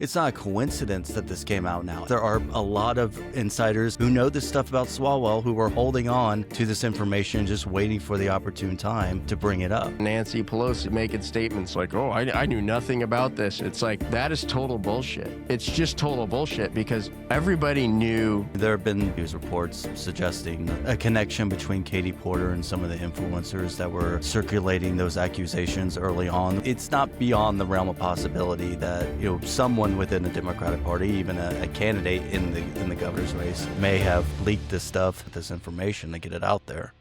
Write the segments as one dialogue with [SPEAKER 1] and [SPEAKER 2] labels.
[SPEAKER 1] It's not a coincidence that this came out now. There are a lot of insiders who know this stuff about Swalwell who are holding on to this information, just waiting for the opportune time to bring it up.
[SPEAKER 2] Nancy Pelosi making statements like, oh, I knew nothing about this. It's like, that is total bullshit. It's just total bullshit because everybody knew.
[SPEAKER 1] There have been news reports suggesting a connection between Katie Porter and some of the influencers that were circulating those accusations early on. It's not beyond the realm of possibility that, someone within the Democratic Party, even a candidate in the governor's race, may have leaked this information to get it out there.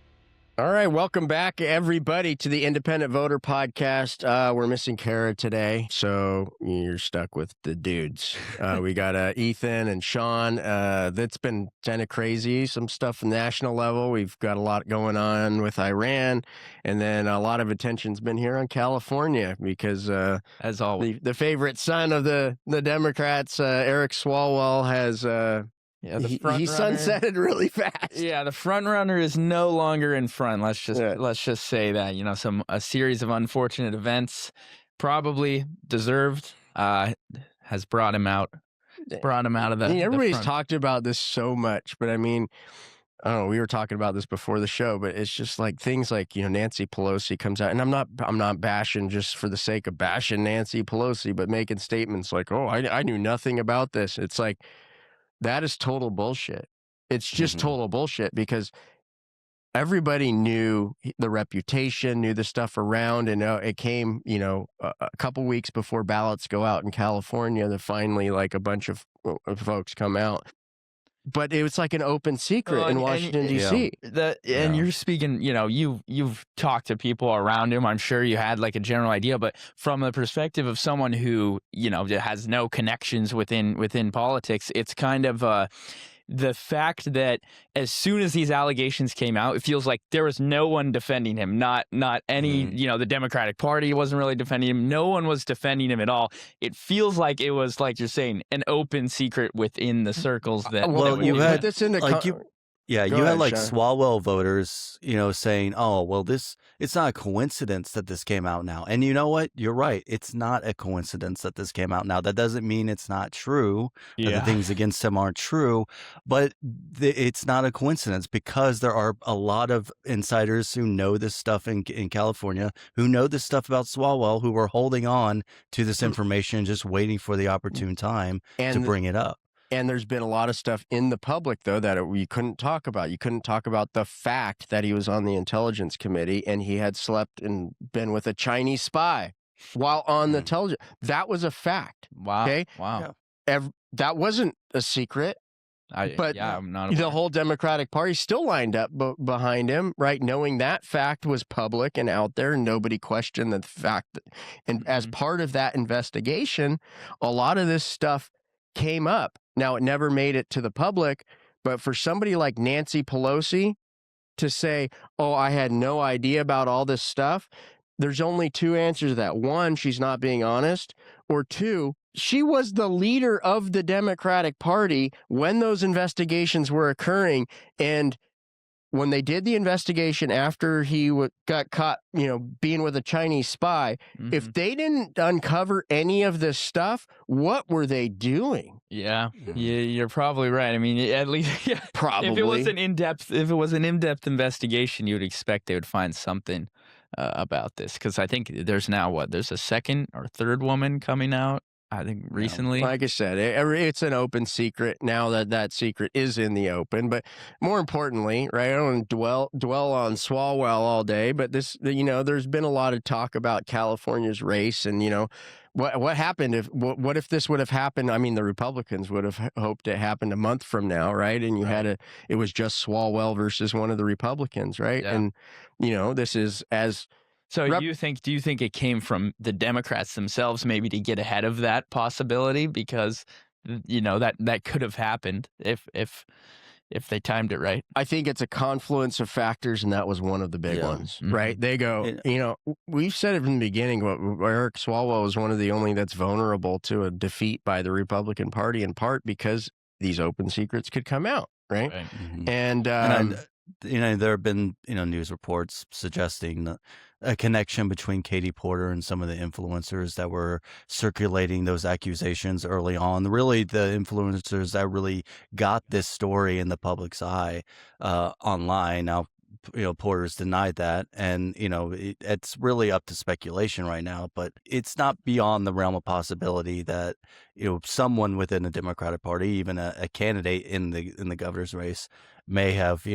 [SPEAKER 2] All right, welcome back, everybody, to the Independent Voter Podcast. We're missing Kara today, so you're stuck with the dudes. We got Ethan and Shawn. That's been kind of crazy, some stuff national level. We've got a lot going on with Iran, and then a lot of attention's been here on California because,
[SPEAKER 3] as always,
[SPEAKER 2] the favorite son of the Democrats, Eric Swalwell, has... he sunsetted really fast.
[SPEAKER 3] Yeah, the front runner is no longer in front. Let's just say that a series of unfortunate events, probably deserved, has brought him out. Brought him out of the.
[SPEAKER 2] Everybody's
[SPEAKER 3] front.
[SPEAKER 2] Talked about this so much, but I mean, I don't know. We were talking about this before the show, but it's just like things like Nancy Pelosi comes out, and I'm not bashing just for the sake of bashing Nancy Pelosi, but making statements like, oh, I knew nothing about this. It's like. That is total bullshit. It's just total bullshit because everybody knew the reputation, knew the stuff around, and it came, a couple weeks before ballots go out in California that finally like a bunch of folks come out. But it was like an open secret in Washington, D.C.
[SPEAKER 3] And you're speaking, you've talked to people around him. I'm sure you had like a general idea, but from the perspective of someone who, has no connections within politics, it's kind of the fact that as soon as these allegations came out, it feels like there was no one defending him. Not any, the Democratic Party wasn't really defending him. No one was defending him at all. It feels like it was, like you're saying, an open secret within the circles that.
[SPEAKER 1] You had
[SPEAKER 2] this in the
[SPEAKER 1] you had like Swalwell voters, saying, "Oh, well, it's not a coincidence that this came out now." And you know what? You're right. It's not a coincidence that this came out now. That doesn't mean it's not true. That the things against him aren't true, but it's not a coincidence because there are a lot of insiders who know this stuff in California, who know this stuff about Swalwell, who are holding on to this information, just waiting for the opportune time to bring it up.
[SPEAKER 2] And there's been a lot of stuff in the public, though, that we couldn't talk about. You couldn't talk about the fact that he was on the Intelligence Committee and he had slept and been with a Chinese spy while on the intelligence. That was a fact.
[SPEAKER 3] Wow.
[SPEAKER 2] Okay?
[SPEAKER 3] Wow.
[SPEAKER 2] That wasn't a secret.
[SPEAKER 3] I'm not aware.
[SPEAKER 2] The whole Democratic Party still lined up behind him, right? Knowing that fact was public and out there, and nobody questioned the fact. And as part of that investigation, a lot of this stuff came up. Now, it never made it to the public, but for somebody like Nancy Pelosi to say, oh, I had no idea about all this stuff, there's only two answers to that. One, she's not being honest, or two, she was the leader of the Democratic Party when those investigations were occurring, and when they did the investigation after he got caught, being with a Chinese spy, if they didn't uncover any of this stuff, what were they doing?
[SPEAKER 3] Yeah, you're probably right. I mean, at least
[SPEAKER 2] probably.
[SPEAKER 3] If it was an in-depth investigation, you would expect they would find something about this. Because I think there's now there's a second or third woman coming out. I think recently.
[SPEAKER 2] Like I said, it's an open secret now that secret is in the open. But more importantly, right, I don't want to dwell on Swalwell all day, but there's been a lot of talk about California's race and, what happened what if this would have happened? I mean, the Republicans would have hoped it happened a month from now, right? And it was just Swalwell versus one of the Republicans, right? Yeah. And, this is as...
[SPEAKER 3] So do you think it came from the Democrats themselves maybe to get ahead of that possibility because that could have happened if they timed it right?
[SPEAKER 2] I think it's a confluence of factors, and that was one of the big ones, right? They go, we've said it from the beginning, Eric Swalwell was one of the only that's vulnerable to a defeat by the Republican Party in part because these open secrets could come out, right?
[SPEAKER 1] And there have been, news reports suggesting a connection between Katie Porter and some of the influencers that were circulating those accusations early on. Really, the influencers that really got this story in the public's eye online. Now, Porter's denied that, and it's really up to speculation right now. But it's not beyond the realm of possibility that someone within the Democratic Party, even a candidate in the governor's race, may have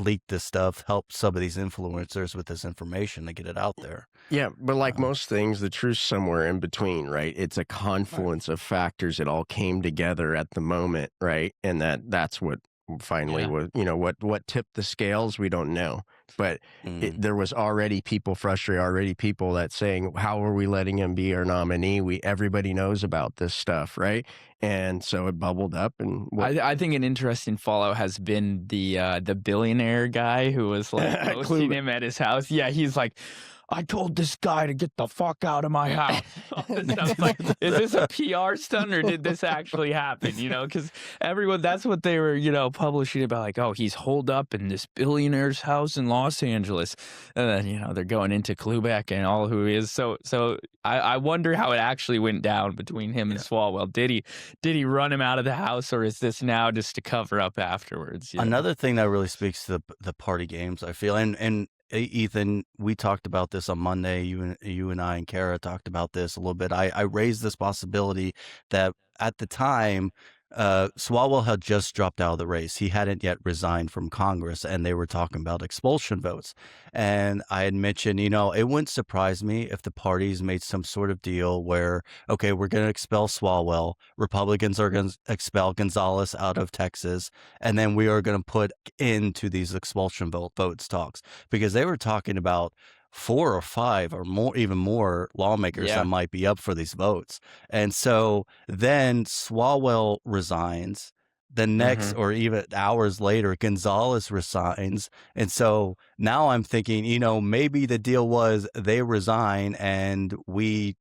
[SPEAKER 1] leaked this stuff, helped some of these influencers with this information to get it out there.
[SPEAKER 2] Yeah, but like most things, the truth's somewhere in between, right? It's a
[SPEAKER 1] Right.
[SPEAKER 2] confluence of factors. It all came together at the moment, right? And that's what finally
[SPEAKER 3] Yeah.
[SPEAKER 2] was, what tipped the scales, we don't know. But
[SPEAKER 1] Mm.
[SPEAKER 2] there was already people frustrated, already people that saying, how are we letting him be our nominee? Everybody knows about this stuff, right? And so it bubbled up, and
[SPEAKER 3] I think an interesting follow has been the billionaire guy who was like hosting him at his house. Yeah, he's like, I told this guy to get the fuck out of my house. All this stuff. It's like, is this a PR stunt or did this actually happen? Because everyone, that's what they were, publishing about. Like, oh, he's holed up in this billionaire's house in Los Angeles, and then they're going into Klubeck and all who he is. So I wonder how it actually went down between him and Swalwell. Did he run him out of the house, or is this now just to cover up afterwards?
[SPEAKER 1] Another thing that really speaks to the party games, I feel, and Ethan, we talked about this on Monday. You and I and Kara talked about this a little bit. I raised this possibility that at the time, Swalwell had just dropped out of the race. He hadn't yet resigned from Congress, and they were talking about expulsion votes. And I had mentioned, it wouldn't surprise me if the parties made some sort of deal where, okay, we're going to expel Swalwell. Republicans are going to expel Gonzalez out of Texas, and then we are going to put into these expulsion votes talks, because they were talking about 4 or 5 or more, even more lawmakers that might be up for these votes. And so then Swalwell resigns. The next, or even hours later, Gonzalez resigns. And so now I'm thinking, maybe the deal was they resign and we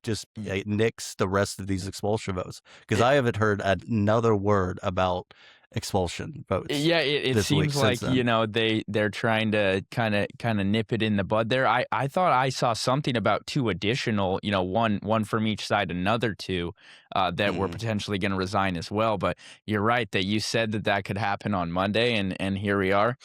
[SPEAKER 1] just nix the rest of these expulsion votes. Because I haven't heard another word about expulsion votes.
[SPEAKER 3] Yeah, it seems like they're trying to kind of nip it in the bud there. I thought I saw something about 2 additional, one from each side, another 2 that were potentially going to resign as well. But you're right that you said that could happen on Monday, and here we are.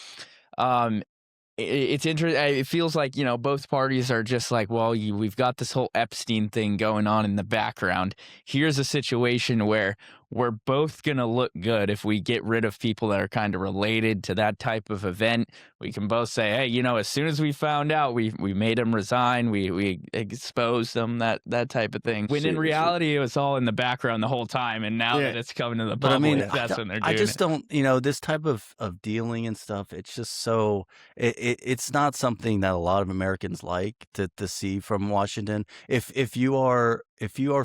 [SPEAKER 3] It's interesting. It feels like, both parties are just like, well, we've got this whole Epstein thing going on in the background. Here's a situation where we're both going to look good if we get rid of people that are kind of related to that type of event. We can both say, hey, as soon as we found out, we made him resign, we exposed them, that type of thing. When in reality, it was all in the background the whole time, and now that it's coming to the public, that's when they're doing it.
[SPEAKER 1] I just don't, this type of dealing and stuff, it's just so, it's not something that a lot of Americans like to see from Washington. If you are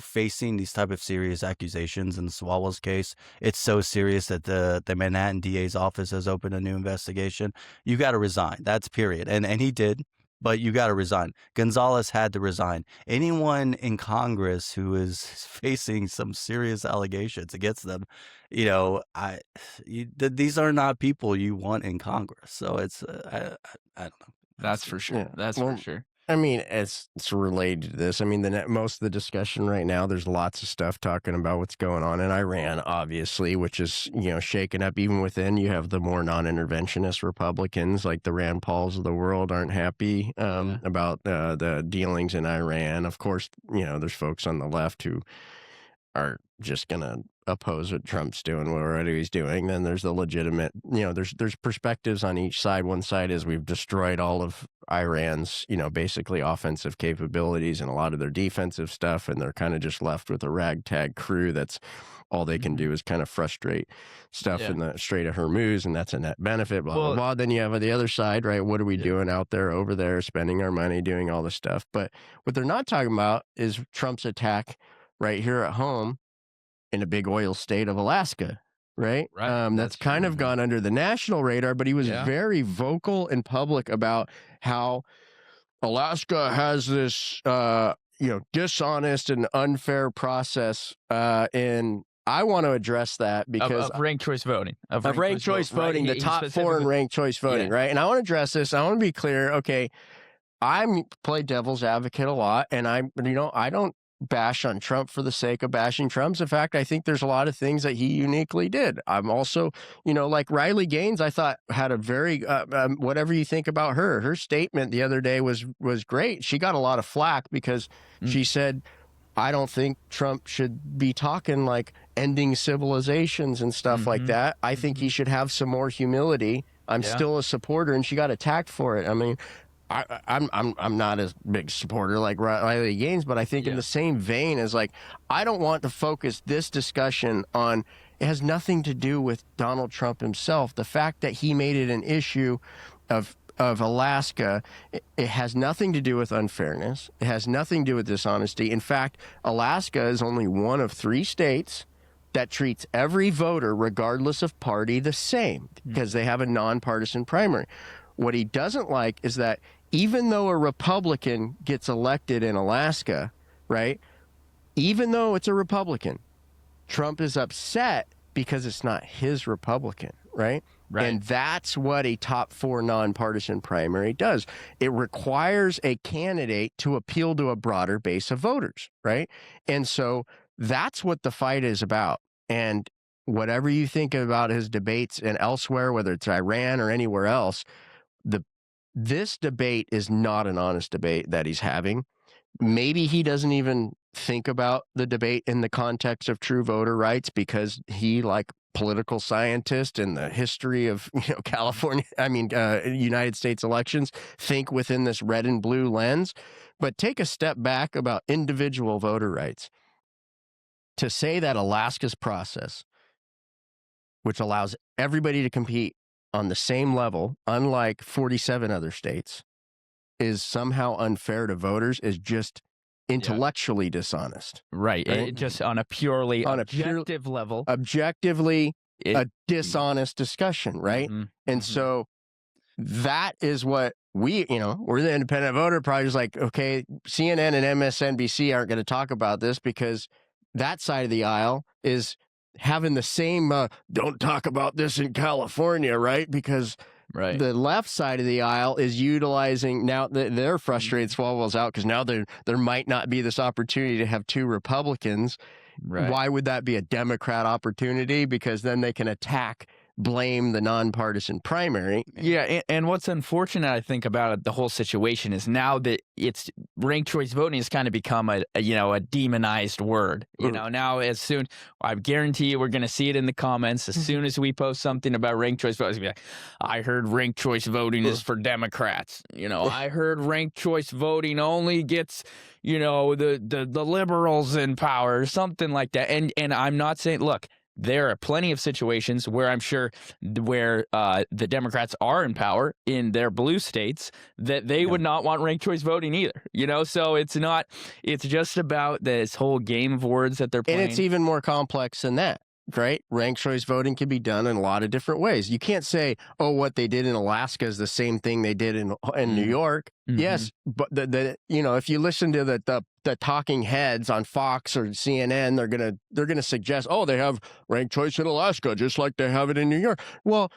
[SPEAKER 1] facing these type of serious accusations, in Swalwell's case, it's so serious that the Manhattan DA's office has opened a new investigation. You got to resign. That's period. And he did, but you got to resign. Gonzalez had to resign. Anyone in Congress who is facing some serious allegations against them, these are not people you want in Congress. So it's I don't know.
[SPEAKER 3] That's for sure. That's for sure.
[SPEAKER 2] I mean, it's related to this. I mean, most of the discussion right now, there's lots of stuff talking about what's going on in Iran, obviously, which is, shaken up. Even within, you have the more non-interventionist Republicans, like the Rand Pauls of the world, aren't happy about the dealings in Iran. Of course, there's folks on the left who are just going to oppose what Trump's doing, whatever he's doing. Then there's the legitimate, there's perspectives on each side. One side is we've destroyed all of Iran's, basically offensive capabilities and a lot of their defensive stuff, and they're kind of just left with a ragtag crew that's all they can do is kind of frustrate stuff in the Strait of Hormuz, and that's a net benefit, blah, blah, blah. Then you have the other side, right? What are we doing out there, over there, spending our money, doing all this stuff? But what they're not talking about is Trump's attack right here at home in a big oil state of Alaska, right? That's kind of gone under the national radar, but he was very vocal in public about how Alaska has this, dishonest and unfair process in I want to address that because
[SPEAKER 3] of ranked choice voting.
[SPEAKER 2] Of ranked choice voting,
[SPEAKER 3] right?
[SPEAKER 2] the top 4 in ranked choice voting, right? And I want to address this. I want to be clear. Okay, I play devil's advocate a lot, and I don't bash on Trump for the sake of bashing Trump. In fact, I think there's a lot of things that he uniquely did. I'm also, like Riley Gaines, I thought had a very, whatever you think about her statement the other day was great. She got a lot of flack because she said, I don't think Trump should be talking like ending civilizations and stuff like that. I think he should have some more humility. I'm still a supporter, and she got attacked for it. I mean, I'm not as big supporter like Riley Gaines, but I think in the same vein as like, I don't want to focus this discussion on, it has nothing to do with Donald Trump himself. The fact that he made it an issue of Alaska, it has nothing to do with unfairness. It has nothing to do with dishonesty. In fact, Alaska is only one of 3 states that treats every voter, regardless of party, the same because they have a nonpartisan primary. What he doesn't like is that even though a Republican gets elected in Alaska, right, even though it's a Republican, Trump is upset because it's not his Republican, right? And that's what a top 4 nonpartisan primary does. It requires a candidate to appeal to a broader base of voters, right? And so that's what the fight is about. And whatever you think about his debates and elsewhere, whether it's Iran or anywhere else, this debate is not an honest debate that he's having. Maybe he doesn't even think about the debate in the context of true voter rights because he, like political scientist in the history of United States elections, think within this red and blue lens. But take a step back about individual voter rights. To say that Alaska's process, which allows everybody to compete on the same level, unlike 47 other states, is somehow unfair to voters is just intellectually dishonest.
[SPEAKER 3] Right. It just on a purely objective level.
[SPEAKER 2] Objectively, a dishonest discussion, right? And so that is what we're the independent voter probably just like, okay, CNN and MSNBC aren't going to talk about this because that side of the aisle is having the same don't talk about this in California, right? Because the left side of the aisle is utilizing now they're frustrated. Swalwell's out because now there might not be this opportunity to have 2 Republicans. Why would that be a Democrat opportunity? Because then they can blame the nonpartisan primary.
[SPEAKER 3] Yeah, and what's unfortunate, I think, about the whole situation is now that it's ranked choice voting has kind of become a demonized word. Now I guarantee you we're going to see it in the comments as soon as we post something about ranked choice voting. It's gonna be like, I heard ranked choice voting is for Democrats. I heard ranked choice voting only gets the liberals in power or something like that. And I'm not saying, look, there are plenty of situations where I'm sure where the Democrats are in power in their blue states that they would not want ranked choice voting either. So it's just about this whole game of words that they're playing.
[SPEAKER 2] And it's even more complex than that. Right? Ranked choice voting can be done in a lot of different ways. You can't say, oh, what they did in Alaska is the same thing they did in New York. Yes, but if you listen to the talking heads on Fox or CNN, they're gonna suggest, oh, they have ranked choice in Alaska just like they have it in New York. Well,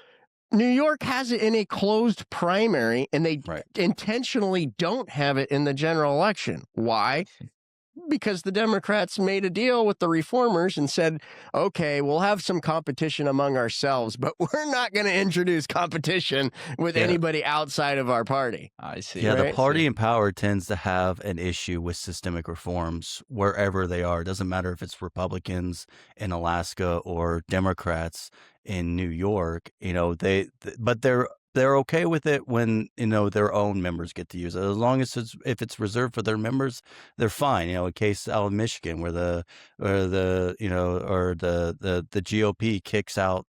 [SPEAKER 2] New York has it in a closed primary, and they intentionally don't have it in the general election. Why? Because the Democrats made a deal with the reformers and said, okay, we'll have some competition among ourselves, but we're not going to introduce competition with anybody outside of our party.
[SPEAKER 3] I see.
[SPEAKER 1] Yeah, the party in power tends to have an issue with systemic reforms wherever they are. It doesn't matter if it's Republicans in Alaska or Democrats in New York, but they're okay with it when their own members get to use it. As long as if it's reserved for their members, they're fine. A case out of Michigan where the GOP kicks out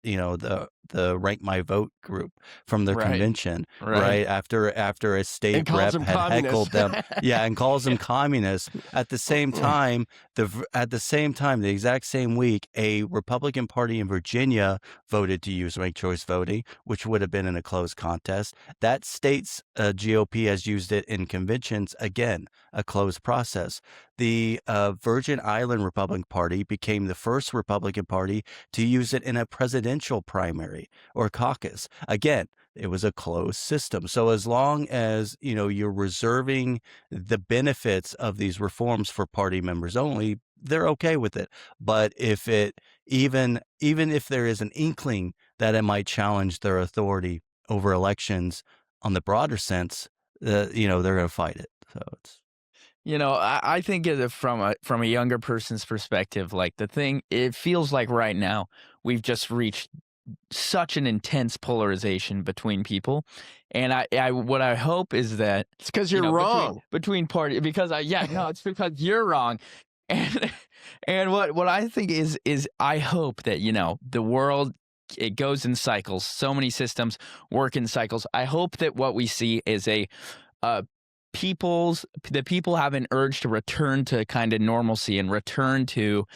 [SPEAKER 1] the Rank My Vote group from their convention right after a state rep had heckled them and calls them communists. At the same time, the exact same week, a Republican Party in Virginia voted to use ranked choice voting, which would have been in a closed contest. That state's GOP has used it in conventions, again, a closed process. The Virgin Island Republican Party became the first Republican Party to use it in a presidential primary or caucus. Again, it was a closed system. So as long as, you're reserving the benefits of these reforms for party members only, they're okay with it. But if it even if there is an inkling that it might challenge their authority over elections on the broader sense, they're going to fight it. So it's
[SPEAKER 3] I think from a younger person's perspective, like it feels like right now we've just reached such an intense polarization between people, and what I hope is that
[SPEAKER 2] it's because you're wrong
[SPEAKER 3] between party because it's because you're wrong, and what I think is I hope that the world, it goes in cycles. So many systems work in cycles. I hope that what we see is uh, the people have an urge to return to kind of normalcy and return to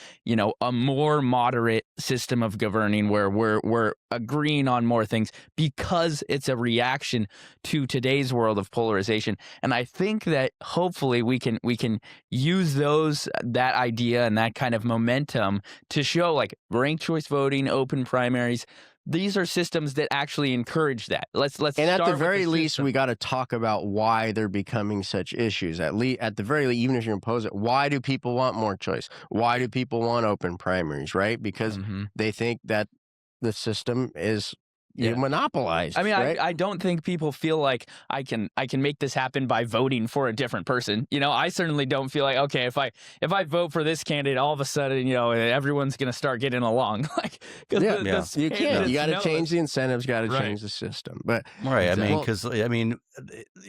[SPEAKER 3] a more moderate system of governing where we're agreeing on more things because it's a reaction to today's world of polarization. And I think that hopefully we can use that idea and that kind of momentum to show, like, ranked choice voting, open primaries. These are systems that actually encourage that. Let's
[SPEAKER 2] and
[SPEAKER 3] start
[SPEAKER 2] at the
[SPEAKER 3] with
[SPEAKER 2] very least,
[SPEAKER 3] system.
[SPEAKER 2] we got to talk about why they're becoming such issues. At the very least, even if you impose it, why do people want more choice? Why do people want open primaries? Right? Because they think that the system is monopolized.
[SPEAKER 3] I mean,
[SPEAKER 2] right?
[SPEAKER 3] I don't think people feel like I can make this happen by voting for a different person. I certainly don't feel like, okay, if I vote for this candidate, all of a sudden, everyone's going to start getting along. Like,
[SPEAKER 2] you can't. You got to change the incentives. Got to
[SPEAKER 3] Right.
[SPEAKER 2] change the system. But
[SPEAKER 1] right. I mean,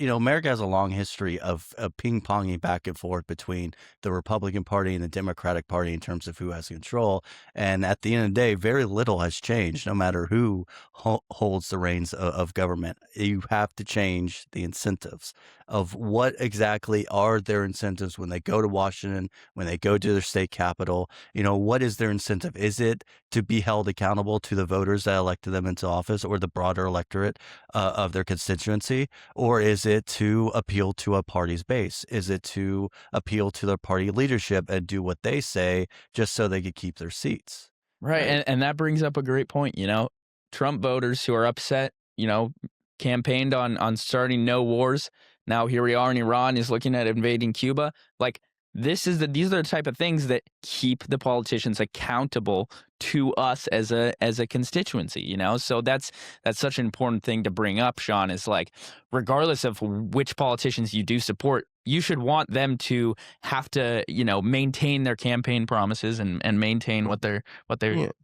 [SPEAKER 1] America has a long history of ping ponging back and forth between the Republican Party and the Democratic Party in terms of who has control. And at the end of the day, very little has changed, no matter who holds the reins of government. You have to change the incentives of what exactly are their incentives when they go to Washington, when they go to their state capital. What is their incentive? Is it to be held accountable to the voters that elected them into office or the broader electorate of their constituency? Or is it to appeal to a party's base? Is it to appeal to their party leadership and do what they say just so they could keep their seats?
[SPEAKER 3] Right. And that brings up a great point. Trump voters who are upset, campaigned on starting no wars. Now here we are in Iran, is looking at invading Cuba. Like, these are the type of things that keep the politicians accountable to us as a constituency, So that's such an important thing to bring up, Shawn, is like, regardless of which politicians you do support, you should want them to have to, maintain their campaign promises and maintain what they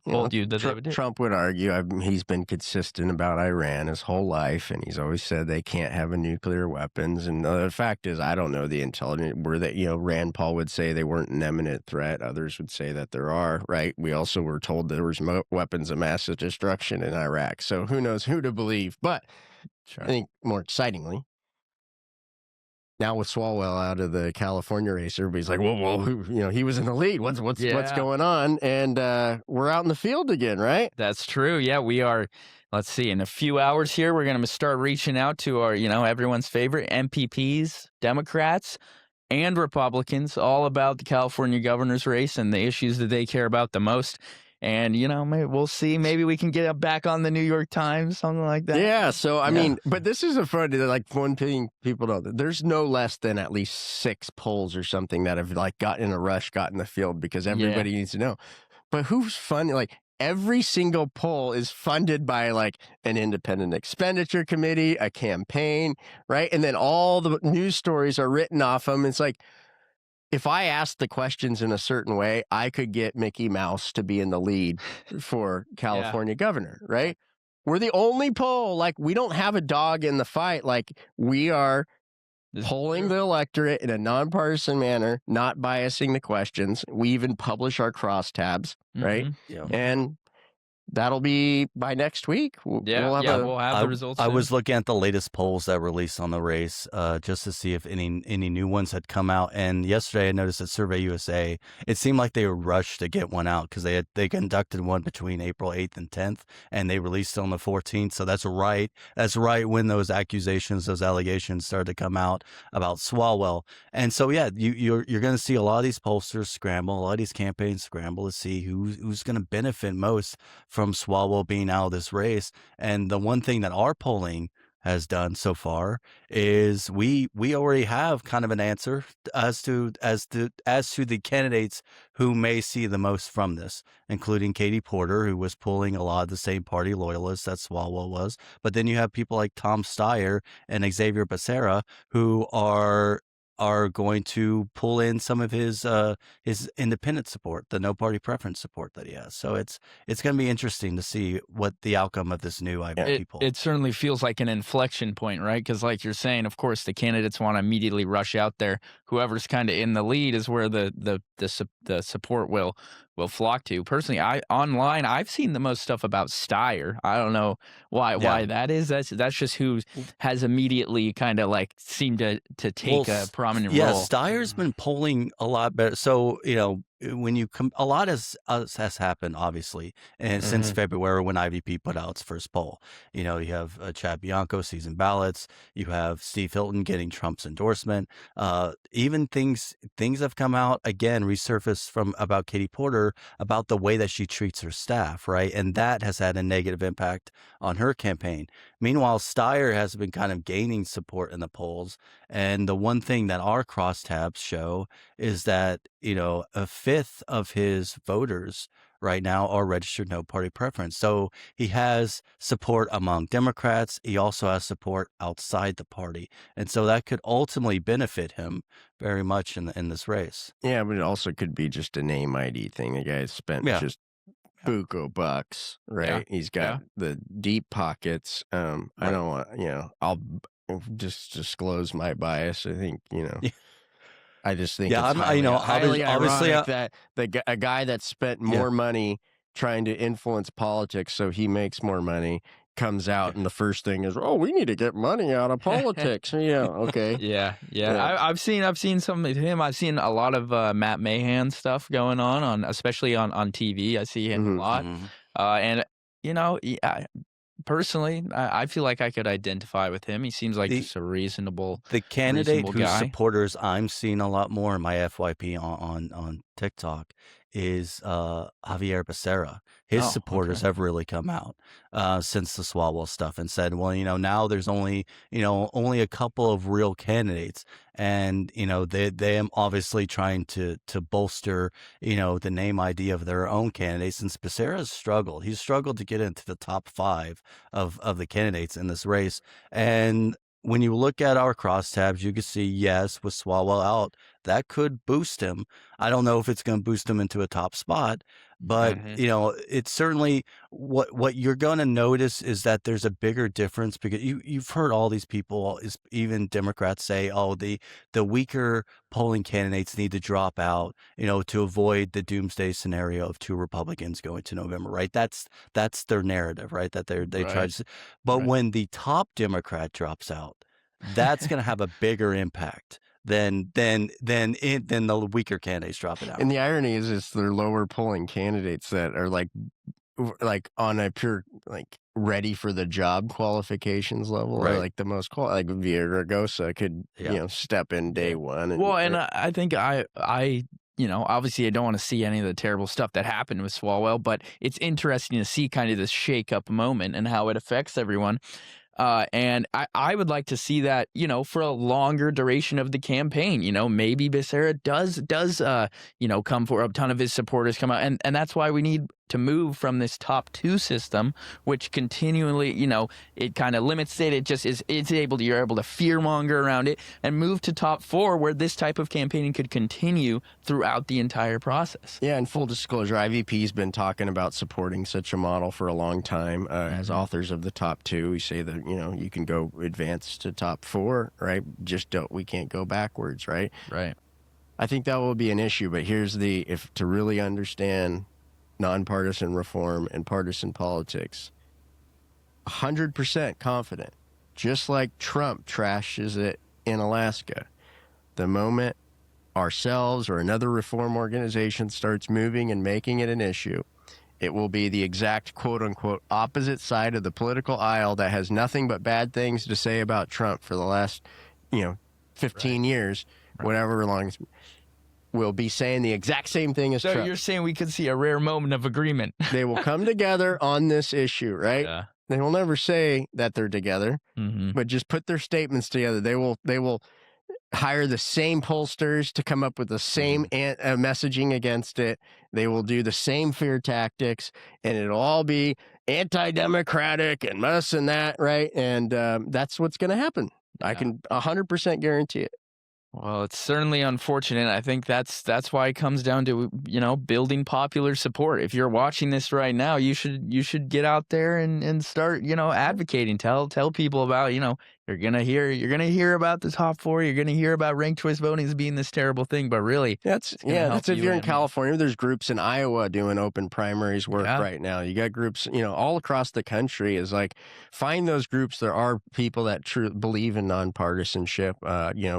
[SPEAKER 3] told you that they would do.
[SPEAKER 2] Trump would argue he's been consistent about Iran his whole life, and he's always said they can't have a nuclear weapons. And the fact is, I don't know the intelligence where that, Rand Paul would say they weren't an imminent threat. Others would say that there are, right? We also were told there was weapons of mass destruction in Iraq. So who knows who to believe? But I think more excitingly, now with Swalwell out of the California race, everybody's like, well, he was in the lead. What's going on? And we're out in the field again, right?
[SPEAKER 3] That's true. Yeah, we are. Let's see. In a few hours here, we're going to start reaching out to our, everyone's favorite MPPs, Democrats, and Republicans, all about the California governor's race and the issues that they care about the most. And, maybe we'll see. Maybe we can get it back on the New York Times, something like that.
[SPEAKER 2] Yeah. So, I mean, but this is one thing people know. There's no less than at least 6 polls or something that have got in a rush, got in the field because everybody needs to know. But who's funding? Every single poll is funded by an independent expenditure committee, a campaign, right? And then all the news stories are written off them. It's like, if I asked the questions in a certain way, I could get Mickey Mouse to be in the lead for California governor, right? We're the only poll, we don't have a dog in the fight. We are polling the electorate in a nonpartisan manner, not biasing the questions. We even publish our crosstabs, right?
[SPEAKER 1] Yeah.
[SPEAKER 2] And that'll be by next week. We'll have
[SPEAKER 3] we'll have the results.
[SPEAKER 1] I
[SPEAKER 3] soon.
[SPEAKER 1] was looking at the latest polls that released on the race, just to see if any new ones had come out. And yesterday, I noticed that Survey USA, it seemed like they were rushed to get one out because they conducted one between April 8th and 10th, and they released it on the 14th. So that's right when those accusations, those allegations started to come out about Swalwell. And so yeah, you're going to see a lot of these pollsters scramble, a lot of these campaigns scramble to see who's going to benefit most from Swalwell being out of this race. And the one thing that our polling has done so far is we already have kind of an answer as to the candidates who may see the most from this, including Katie Porter, who was pulling a lot of the same party loyalists that Swalwell was. But then you have people like Tom Steyer and Xavier Becerra who are going to pull in some of his independent support, the no party preference support that he has. So it's going to be interesting to see what the outcome of this new IVP poll.
[SPEAKER 3] It certainly feels like an inflection point, right? Because like you're saying, of course, the candidates want to immediately rush out there. Whoever's kind of in the lead is where the support will flock to. Personally, online I've seen the most stuff about Steyer. I don't know why that is. That's just who has immediately kind of like seemed to take a prominent role.
[SPEAKER 1] Yeah, Steyer's been polling a lot better. So when you a lot has happened, obviously, and since February when IVP put out its first poll. You have Chad Bianco season ballots. You have Steve Hilton getting Trump's endorsement. Even things have come out again, resurfaced from about Katie Porter about the way that she treats her staff, right? And that has had a negative impact on her campaign. Meanwhile, Steyer has been kind of gaining support in the polls. And the one thing that our crosstabs show is that, a fifth of his voters right now are registered no party preference. So he has support among Democrats. He also has support outside the party. And so that could ultimately benefit him very much in this race.
[SPEAKER 2] Yeah, but it also could be just a name ID thing. The guy spent just buco bucks, right? He's got the deep pockets. I don't want, I'll just disclose my bias. I think, I just think it's highly ironic that a guy that spent more money trying to influence politics so he makes more money comes out and the first thing is, we need to get money out of politics. Okay.
[SPEAKER 3] Yeah. I've seen some of him. I've seen a lot of Matt Mahan stuff going on especially on TV. I see him a lot. And personally, I feel like I could identify with him. He seems like just a reasonable
[SPEAKER 1] The candidate whose
[SPEAKER 3] guy.
[SPEAKER 1] supporters I'm seeing a lot more in my FYP on TikTok is Javier Becerra. His supporters have really come out since the Swalwell stuff and said, well, now there's only a couple of real candidates, and they am obviously trying to bolster the name ID of their own candidates. Since Becerra's struggled, he's struggled to get into the top 5 of the candidates in this race. And when you look at our crosstabs, you can see, yes, with Swalwell out, that could boost him. I don't know if it's going to boost him into a top spot, but it's certainly what you're going to notice is that there's a bigger difference, because you've heard all these people, even Democrats, say, the weaker polling candidates need to drop out, to avoid the doomsday scenario of 2 Republicans going to November, right? That's their narrative, right? That they try to, but when the top Democrat drops out, that's going to have a bigger impact than the weaker candidates dropping out.
[SPEAKER 2] And the irony is, it's their lower polling candidates that are like on a pure ready for the job qualifications level, or like the most like Villaraigosa could step in day one.
[SPEAKER 3] And I think I obviously I don't want to see any of the terrible stuff that happened with Swalwell, but it's interesting to see kind of this shakeup moment and how it affects everyone. And I would like to see that, for a longer duration of the campaign. Maybe Becerra does come for a ton of his supporters come out. And that's why we need to move from this top 2 system, which continually, it kind of limits it. It just is, you're able to fearmonger around it, and move to top 4, where this type of campaigning could continue throughout the entire process.
[SPEAKER 2] Yeah. And full disclosure, IVP's been talking about supporting such a model for a long time. As authors of the top 2, we say that, you can go advance to top 4, right? We can't go backwards, right?
[SPEAKER 3] Right.
[SPEAKER 2] I think that will be an issue, but here's to really understand nonpartisan reform and partisan politics. 100% confident. Just like Trump trashes it in Alaska. The moment ourselves or another reform organization starts moving and making it an issue, it will be the exact quote-unquote opposite side of the political aisle that has nothing but bad things to say about Trump for the last, 15 years, whatever long, will be saying the exact same thing as
[SPEAKER 3] So
[SPEAKER 2] Trump.
[SPEAKER 3] you're saying we could see a rare moment of agreement.
[SPEAKER 2] They will come together on this issue, right?
[SPEAKER 3] Yeah.
[SPEAKER 2] They will never say that they're together, but just put their statements together. They will hire the same pollsters to come up with the same messaging against it. They will do the same fear tactics, and it'll all be anti-democratic and this and that, right? And that's what's going to happen. Yeah. I can 100% guarantee it.
[SPEAKER 3] Well, it's certainly unfortunate. I think that's why it comes down to, building popular support. If you're watching this right now, you should get out there and start, advocating. Tell people about, you're gonna hear about the top four. You're gonna hear about ranked choice voting as being this terrible thing, but really,
[SPEAKER 2] that's if you're in California. There's groups in Iowa doing open primaries work right now. You got groups, all across the country. Is like, find those groups. There are people that believe in nonpartisanship.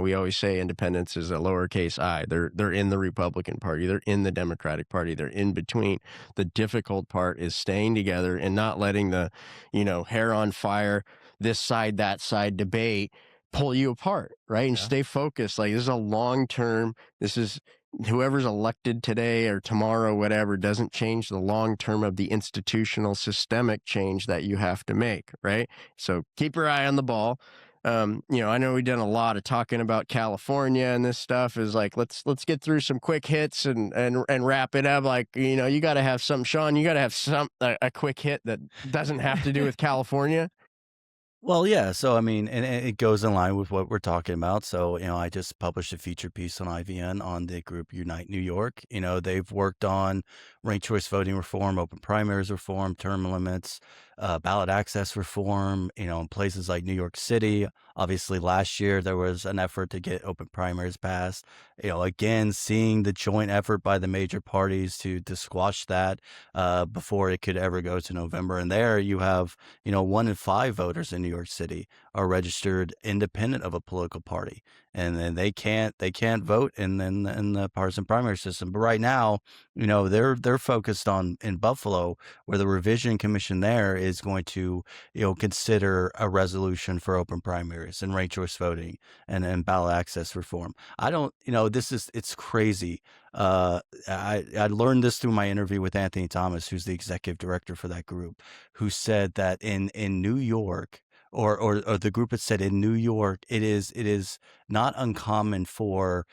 [SPEAKER 2] We always say independence is a lowercase I. They're in the Republican Party. They're in the Democratic Party. They're in between. The difficult part is staying together and not letting the, hair on fire, this side, that side debate pull you apart, right? And stay focused. Like, this is a long-term, this is whoever's elected today or tomorrow, whatever, doesn't change the long-term of the institutional systemic change that you have to make, right? So keep your eye on the ball. I know we've done a lot of talking about California, and this stuff is like, let's get through some quick hits and wrap it up. Like, you got to have some, Shawn, you got to have a quick hit that doesn't have to do with California.
[SPEAKER 1] Well, yeah. So, I mean, and it goes in line with what we're talking about. So, I just published a feature piece on IVN on the group Unite New York. They've worked on ranked choice voting reform, open primaries reform, term limits, ballot access reform, in places like New York City. Obviously, last year there was an effort to get open primaries passed. Again, seeing the joint effort by the major parties to squash that before it could ever go to November. And there you have, 1 in 5 voters in New York City are registered independent of a political party, and then they can't vote in the partisan primary system. But right now, they're focused on in Buffalo, where the revision commission there is going to consider a resolution for open primaries and ranked choice voting and ballot access reform. I don't, it's crazy. I learned this through my interview with Anthony Thomas, who's the executive director for that group, who said that in New York, or the group had said in New York, it is not uncommon for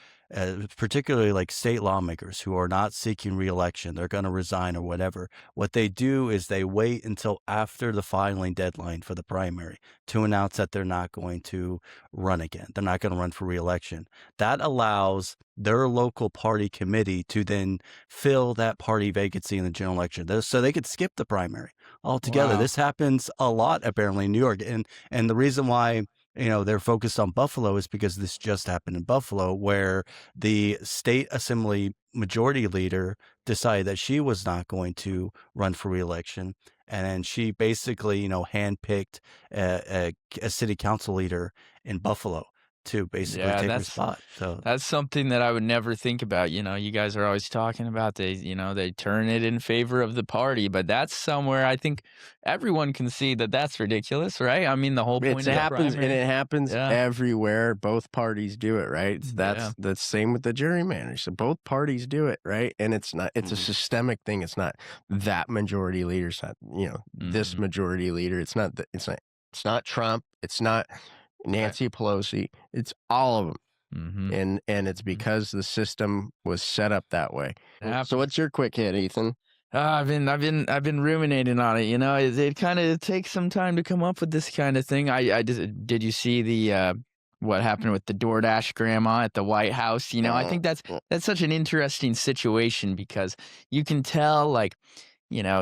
[SPEAKER 1] particularly like state lawmakers who are not seeking re-election, they're going to resign or whatever. What they do is they wait until after the filing deadline for the primary to announce that they're not going to run again. They're not going to run for re-election. That allows their local party committee to then fill that party vacancy in the general election, so they could skip the primary altogether. Wow. This happens a lot apparently in New York, and the reason why they're focused on Buffalo is because this just happened in Buffalo, where the state assembly majority leader decided that she was not going to run for re-election, and then she basically handpicked a city council leader in Buffalo to basically take her spot. So
[SPEAKER 3] that's something that I would never think about. You guys are always talking about they turn it in favor of the party, but that's somewhere I think everyone can see that that's ridiculous, right? I mean, the whole point
[SPEAKER 2] it happens, and it happens everywhere. Both parties do it, right? That's the same with the gerrymandering. So both parties do it, right? And it's not. It's a systemic thing. It's not that majority leader. It's not this majority leader. It's not. It's not Trump. It's not Nancy Pelosi. It's all of them. And it's because the system was set up that way. So what's your quick hit, Ethan?
[SPEAKER 3] I've been ruminating on it. It kind of takes some time to come up with this kind of thing. Did you see the what happened with the DoorDash grandma at the White House? I think that's such an interesting situation, because you can tell, like,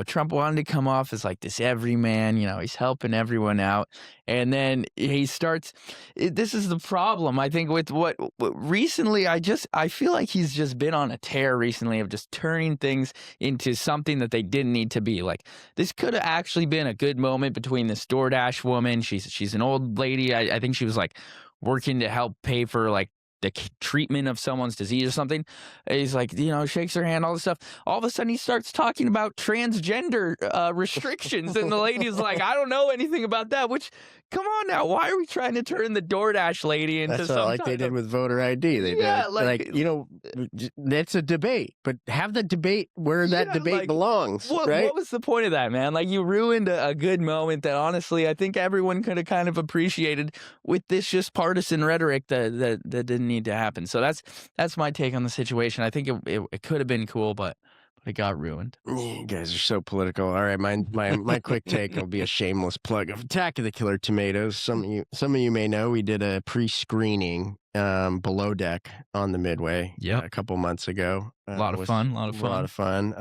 [SPEAKER 3] Trump wanted to come off as like this everyman, he's helping everyone out. And then he starts, this is the problem, I think, with what recently, I feel like he's just been on a tear recently of just turning things into something that they didn't need to be. Like, this could have actually been a good moment between this DoorDash woman. She's an old lady. I think she was like working to help pay for like the treatment of someone's disease or something. He's like, shakes her hand, all this stuff. All of a sudden he starts talking about transgender restrictions. And the lady's like, I don't know anything about that, which, come on now. Why are we trying to turn the DoorDash lady into something?
[SPEAKER 2] Like they did with voter ID. They did. That's a debate, but have the debate where that debate belongs, right?
[SPEAKER 3] What was the point of that, man? Like, you ruined a good moment that honestly I think everyone could have kind of appreciated with this just partisan rhetoric that didn't need to happen. So that's my take on the situation. I think it could have been cool, but it got ruined.
[SPEAKER 2] You guys are so political. All right, my quick take will be a shameless plug of Attack of the Killer Tomatoes. Some of you may know we did a pre-screening below deck on the Midway a couple months ago.
[SPEAKER 3] A lot of fun.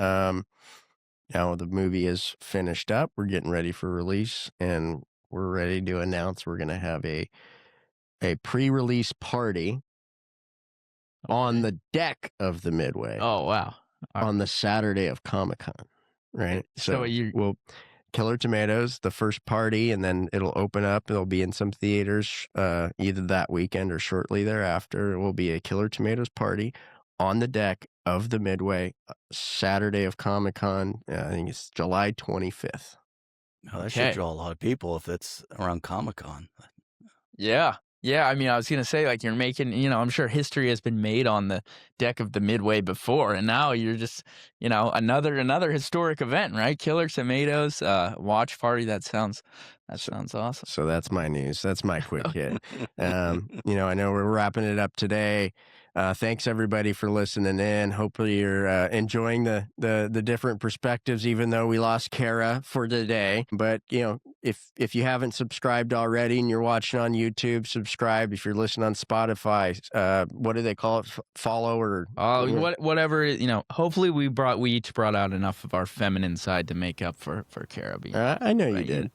[SPEAKER 2] Now the movie is finished up. We're getting ready for release, and we're ready to announce we're going to have a pre-release party on the deck of the Midway.
[SPEAKER 3] Oh, wow.
[SPEAKER 2] On the Saturday of Comic-Con, right? So we'll Killer Tomatoes, the first party, and then it'll open up. It'll be in some theaters either that weekend or shortly thereafter. It will be a Killer Tomatoes party on the deck of the Midway, Saturday of Comic-Con. I think it's July 25th.
[SPEAKER 1] Oh, that should draw a lot of people if it's around Comic-Con.
[SPEAKER 3] Yeah. Yeah, I mean, I was going to say, like, you're making, I'm sure history has been made on the deck of the Midway before, and now you're just, another historic event, right? Killer Tomatoes, watch party. That sounds awesome.
[SPEAKER 2] So that's my news. That's my quick hit. I know we're wrapping it up today. Thanks everybody for listening in. Hopefully you're enjoying the different perspectives, even though we lost Kara for today. But if you haven't subscribed already and you're watching on YouTube, subscribe. If you're listening on Spotify, what do they call it? Follow or
[SPEAKER 3] whatever. Hopefully we each brought out enough of our feminine side to make up for Kara being.
[SPEAKER 2] I know you did.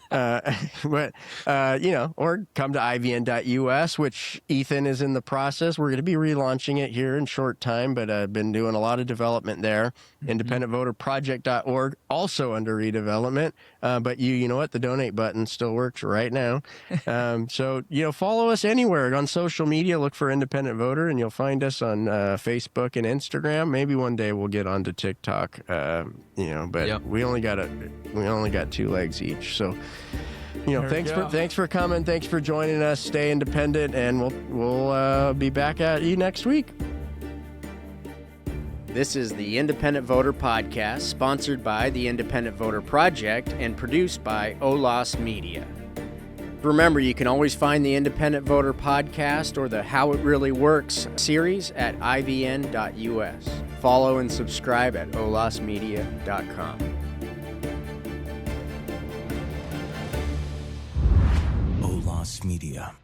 [SPEAKER 2] But or come to ivn.us, which Ethan is in the process. We're going to be relaunching it here in short time, but I've been doing a lot of development there. Independentvoterproject.org, also under redevelopment. But you know what? The donate button still works right now. So, follow us anywhere on social media. Look for Independent Voter, and you'll find us on Facebook and Instagram. Maybe one day we'll get onto TikTok. But we only got 2 legs each. So, thanks for coming. Thanks for joining us. Stay independent, and we'll be back at you next week.
[SPEAKER 4] This is the Independent Voter Podcast, sponsored by the Independent Voter Project and produced by OLAS Media. Remember, you can always find the Independent Voter Podcast or the How It Really Works series at ivn.us. Follow and subscribe at olasmedia.com.
[SPEAKER 5] OLAS Media.